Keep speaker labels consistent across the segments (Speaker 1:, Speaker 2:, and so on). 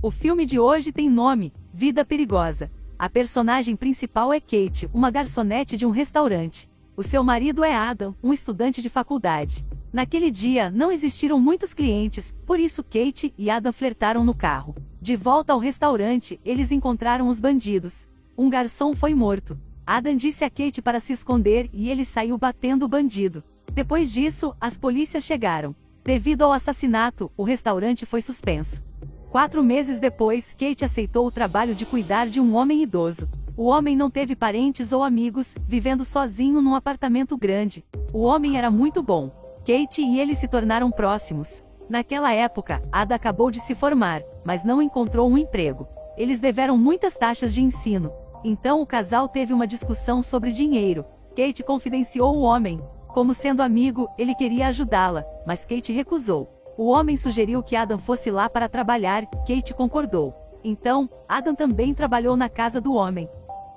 Speaker 1: O filme de hoje tem nome, Vida Perigosa. A personagem principal é Kate, uma garçonete de um restaurante. O seu marido é Adam, um estudante de faculdade. Naquele dia, não existiram muitos clientes, por isso Kate e Adam flertaram no carro. De volta ao restaurante, eles encontraram os bandidos. Um garçom foi morto. Adam disse a Kate para se esconder e ele saiu batendo o bandido. Depois disso, as polícias chegaram. Devido ao assassinato, o restaurante foi suspenso. 4 meses depois, Kate aceitou o trabalho de cuidar de um homem idoso. O homem não teve parentes ou amigos, vivendo sozinho num apartamento grande. O homem era muito bom. Kate e ele se tornaram próximos. Naquela época, Ada acabou de se formar, mas não encontrou um emprego. Eles deveram muitas taxas de ensino. Então o casal teve uma discussão sobre dinheiro. Kate confidenciou o homem. Como sendo amigo, ele queria ajudá-la, mas Kate recusou. O homem sugeriu que Adam fosse lá para trabalhar, Kate concordou. Então, Adam também trabalhou na casa do homem.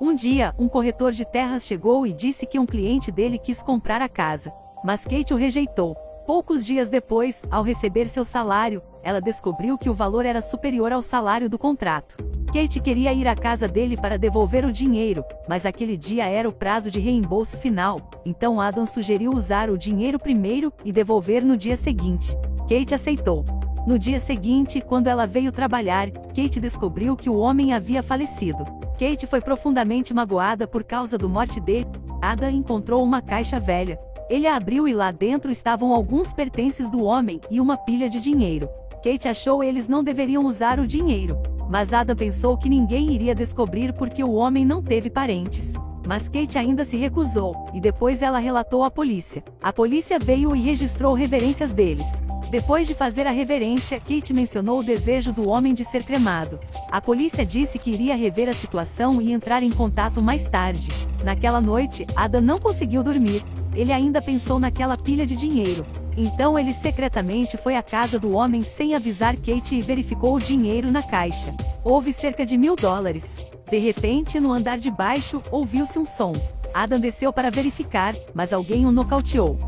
Speaker 1: Um dia, um corretor de terras chegou e disse que um cliente dele quis comprar a casa, mas Kate o rejeitou. Poucos dias depois, ao receber seu salário, ela descobriu que o valor era superior ao salário do contrato. Kate queria ir à casa dele para devolver o dinheiro, mas aquele dia era o prazo de reembolso final, então Adam sugeriu usar o dinheiro primeiro e devolver no dia seguinte. Kate aceitou. No dia seguinte, quando ela veio trabalhar, Kate descobriu que o homem havia falecido. Kate foi profundamente magoada por causa da morte dele. Ada encontrou uma caixa velha. Ele a abriu e lá dentro estavam alguns pertences do homem e uma pilha de dinheiro. Kate achou eles não deveriam usar o dinheiro, mas Ada pensou que ninguém iria descobrir porque o homem não teve parentes. Mas Kate ainda se recusou, e depois ela relatou à polícia. A polícia veio e registrou reverências deles. Depois de fazer a reverência, Kate mencionou o desejo do homem de ser cremado. A polícia disse que iria rever a situação e entrar em contato mais tarde. Naquela noite, Adam não conseguiu dormir. Ele ainda pensou naquela pilha de dinheiro. Então ele secretamente foi à casa do homem sem avisar Kate e verificou o dinheiro na caixa. Houve cerca de $1000. De repente, no andar de baixo, ouviu-se um som. Adam desceu para verificar, mas alguém o nocauteou.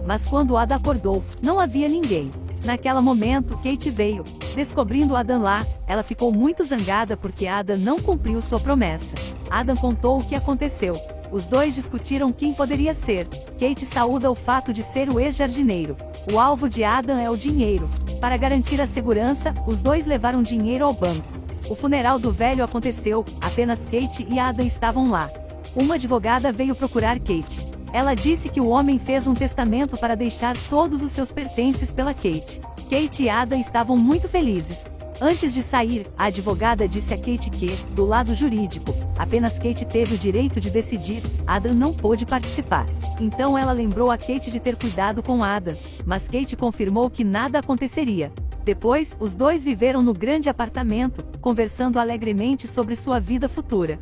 Speaker 1: Mas quando Ada acordou, não havia ninguém. Naquele momento, Kate veio. Descobrindo Adam lá, ela ficou muito zangada porque Adam não cumpriu sua promessa. Adam contou o que aconteceu. Os dois discutiram quem poderia ser. Kate saúda o fato de ser o ex-jardineiro. O alvo de Adam é o dinheiro. Para garantir a segurança, os dois levaram dinheiro ao banco. O funeral do velho aconteceu, apenas Kate e Adam estavam lá. Uma advogada veio procurar Kate. Ela disse que o homem fez um testamento para deixar todos os seus pertences pela Kate. Kate e Ada estavam muito felizes. Antes de sair, a advogada disse a Kate que, do lado jurídico, apenas Kate teve o direito de decidir, Adam não pôde participar. Então ela lembrou a Kate de ter cuidado com Adam, mas Kate confirmou que nada aconteceria. Depois, os dois viveram no grande apartamento, conversando alegremente sobre sua vida futura.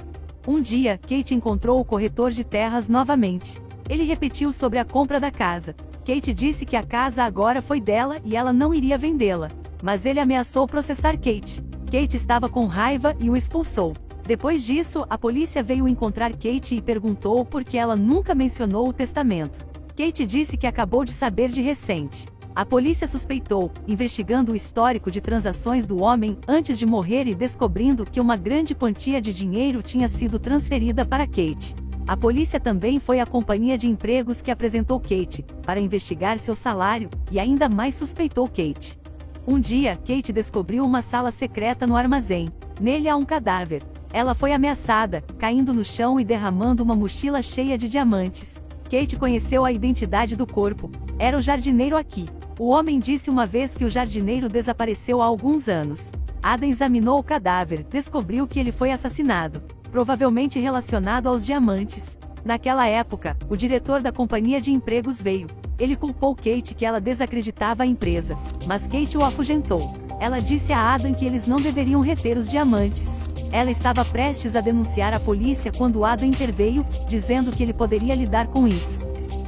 Speaker 1: Um dia, Kate encontrou o corretor de terras novamente. Ele repetiu sobre a compra da casa. Kate disse que a casa agora foi dela e ela não iria vendê-la. Mas ele ameaçou processar Kate. Kate estava com raiva e o expulsou. Depois disso, a polícia veio encontrar Kate e perguntou por que ela nunca mencionou o testamento. Kate disse que acabou de saber de recente. A polícia suspeitou, investigando o histórico de transações do homem antes de morrer e descobrindo que uma grande quantia de dinheiro tinha sido transferida para Kate. A polícia também foi à companhia de empregos que apresentou Kate, para investigar seu salário, e ainda mais suspeitou Kate. Um dia, Kate descobriu uma sala secreta no armazém. Nele há um cadáver. Ela foi ameaçada, caindo no chão e derramando uma mochila cheia de diamantes. Kate conheceu a identidade do corpo. Era o jardineiro aqui. O homem disse uma vez que o jardineiro desapareceu há alguns anos. Adam examinou o cadáver, descobriu que ele foi assassinado, provavelmente relacionado aos diamantes. Naquela época, o diretor da companhia de empregos veio. Ele culpou Kate que ela desacreditava a empresa, mas Kate o afugentou. Ela disse a Adam que eles não deveriam reter os diamantes. Ela estava prestes a denunciar a polícia quando Adam interveio, dizendo que ele poderia lidar com isso.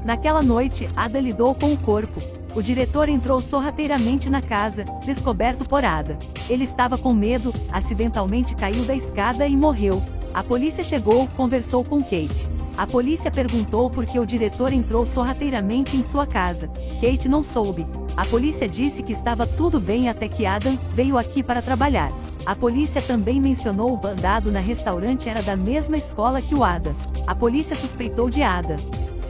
Speaker 1: Naquela noite, Adam lidou com o corpo. O diretor entrou sorrateiramente na casa, descoberto por Ada. Ele estava com medo, acidentalmente caiu da escada e morreu. A polícia chegou, conversou com Kate. A polícia perguntou por que o diretor entrou sorrateiramente em sua casa. Kate não soube. A polícia disse que estava tudo bem até que Adam veio aqui para trabalhar. A polícia também mencionou o bandado na restaurante era da mesma escola que o Adam. A polícia suspeitou de Adam.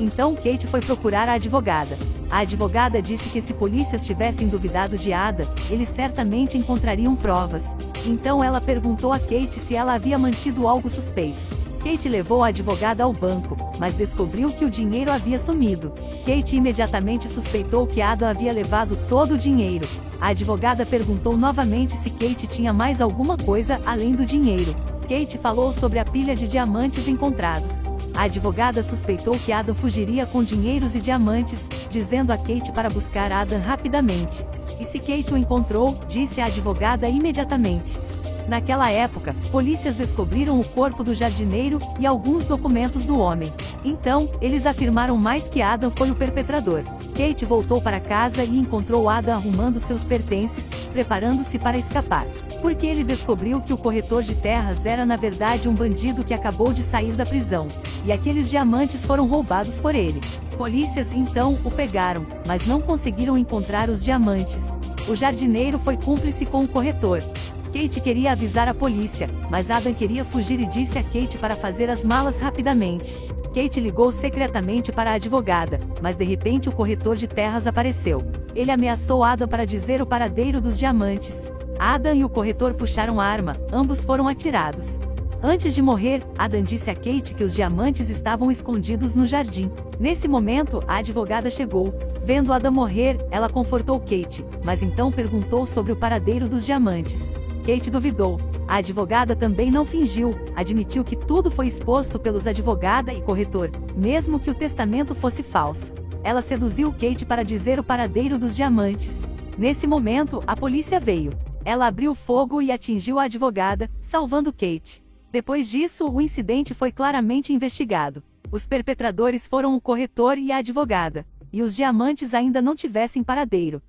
Speaker 1: Então Kate foi procurar a advogada. A advogada disse que se polícias tivessem duvidado de Adam, eles certamente encontrariam provas. Então ela perguntou a Kate se ela havia mantido algo suspeito. Kate levou a advogada ao banco, mas descobriu que o dinheiro havia sumido. Kate imediatamente suspeitou que Adam havia levado todo o dinheiro. A advogada perguntou novamente se Kate tinha mais alguma coisa além do dinheiro. Kate falou sobre a pilha de diamantes encontrados. A advogada suspeitou que Adam fugiria com dinheiros e diamantes, dizendo a Kate para buscar Adam rapidamente. E se Kate o encontrou, disse a advogada imediatamente. Naquela época, polícias descobriram o corpo do jardineiro e alguns documentos do homem. Então, eles afirmaram mais que Adam foi o perpetrador. Kate voltou para casa e encontrou Adam arrumando seus pertences, preparando-se para escapar. Porque ele descobriu que o corretor de terras era na verdade um bandido que acabou de sair da prisão. E aqueles diamantes foram roubados por ele. Polícias então o pegaram, mas não conseguiram encontrar os diamantes. O jardineiro foi cúmplice com o corretor. Kate queria avisar a polícia, mas Adam queria fugir e disse a Kate para fazer as malas rapidamente. Kate ligou secretamente para a advogada, mas de repente o corretor de terras apareceu. Ele ameaçou Adam para dizer o paradeiro dos diamantes. Adam e o corretor puxaram a arma, ambos foram atirados. Antes de morrer, Adam disse a Kate que os diamantes estavam escondidos no jardim. Nesse momento, a advogada chegou. Vendo Adam morrer, ela confortou Kate, mas então perguntou sobre o paradeiro dos diamantes. Kate duvidou. A advogada também não fingiu, admitiu que tudo foi exposto pelos advogada e corretor, mesmo que o testamento fosse falso. Ela seduziu Kate para dizer o paradeiro dos diamantes. Nesse momento, a polícia veio. Ela abriu fogo e atingiu a advogada, salvando Kate. Depois disso, o incidente foi claramente investigado. Os perpetradores foram o corretor e a advogada, e os diamantes ainda não tivessem paradeiro.